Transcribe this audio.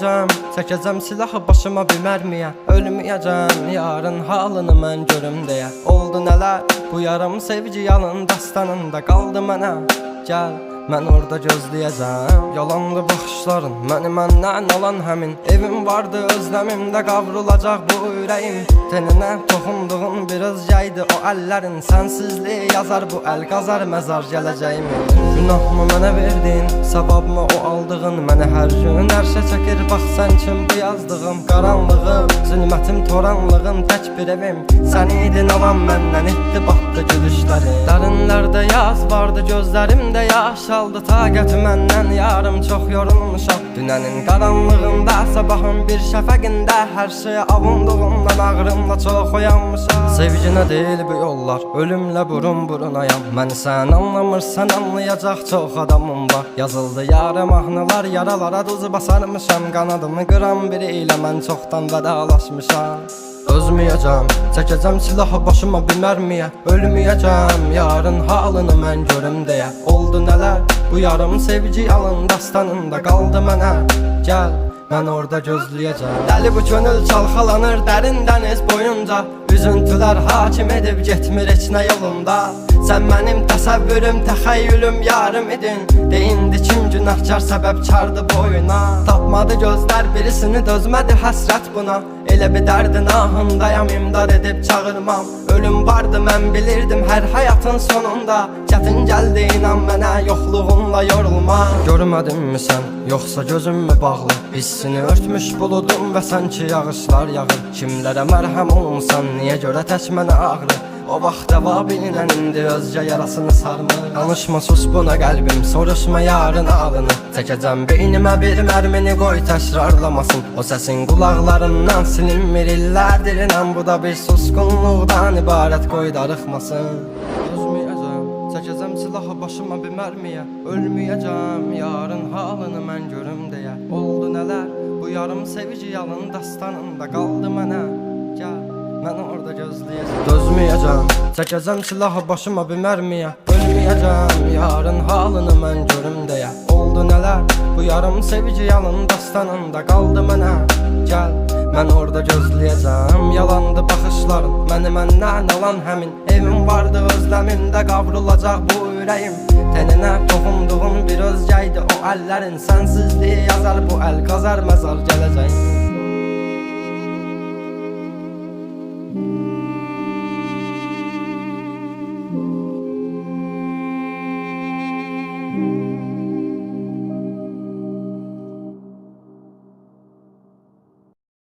Ölməyəcəm, çəkəcəm silahı başıma bir mərmiyə. Ölməyəcəm, yarın halını mən görüm deyə. Oldu nələr, bu yarım sevgi yalın dastanında qaldı mənə. Gəl, mən orada gözləyəcəm. Yalandı baxışların, məni məndən alan həmin. Evim vardı özləmimdə qavrulacaq bu ürəyim. Teninə toxunduğun bir özgəydi o əllərin. Sənsizliyi yazar bu əl qazar məzar gələcəyimin. Günahımı mənə verdin, savabımı o aldığın. Məni hər gün ərşə çəkir, bax sən kim bu yazdığım. Qaranlığım, zülmətim, toranlığım, tək bir evim. Sən idin alan məndən etdi batdı gülüşləri. Dərinlərdə yaz vardı, gözlərimdə yaş aldı. Taqəti məndən yarım çox yorulmuşam. Dünənin qaranlığında, sabahın bir şəfəqində. Hər şeyə avunduğumdan ağrımla çox oyanmışam. Sevginə deyil bu yollar, ölümlə burun burunayam. Məni sən anlamırsan, anlayacaq çox adamım var. Yazıldı yarım mahnılar, yaralara duz basarmışam. Qanadımı qıran biri ilə mən çoxdan vedalaşmışam. Özməyəcəm, çəkəcəm silahı başıma bir mərmiyə. Ölməyəcəm, yarın halını mən görüm deyə. Oldu nələr, bu yarım sevgi yalın dastanında qaldı mənə. Gəl, mən orada gözləyəcəm. Dəli bu könül çalxalanır dərin dəniz boyunca. Üzüntülər hakim edib getmir heç nə yolunda. Sən mənim təsəvvürüm, təxəyyülüm, yarım idin. Deyindi kim günahkar səbəbkardı boyuna. Tapmadı gözlər birisini, dözmədi həsrət buna. Elə bir dərdin ahındayam, imdad edib çağırmam. Ölüm vardı mən bilirdim hər həyatın sonunda. Çətin gəldi inan mənə, yoxluğunla yorulma. Görmədinmi sən, yoxsa gözüm mü bağlı? Hissini örtmüş buludum və sanki yağışlar yağır. Kimlərə mərhəm olmuşsan, niyə görə tək mənə ağrı? O vaxt dəva bilinən indi özcə yarasını sarmır. Danışma sus buna qəlbim, soruşma yarın ağlını. Çəkəcəm beynimə bir mərmini, qoy təkrarlamasın. O səsin qulaqlarından silinmir illərdir inan. Bu da bir susqunluqdan ibarət, qoy darıxmasın. Özməyəcəm, çəkəcəm silahı başıma bir mərmiyə. Ölməyəcəm, yarın halını mən görüm deyə. Oldu nələr, bu yarım sevgi yalın dastanında qaldı mənə. Gəl, mən orada gözləyəcəm. Dözməyəcəm, çəkəcəm silahı başıma bir mərmiyə. Ölməyəcəm, yarın halını mən görüm deyə. Oldu nələr, bu yarım sevgi yalın dastanında qaldı mənə. Gəl, mən orada gözləyəcəm. Yalandı baxışların, məni məndən alan həmin. Evim vardı özləmimdə qavrulacaq bu ürəyim. Teninə toxunduğun bir özgəydi o əllərin. Sənsizliyi yazar bu əl qazar məzar gələcəyin.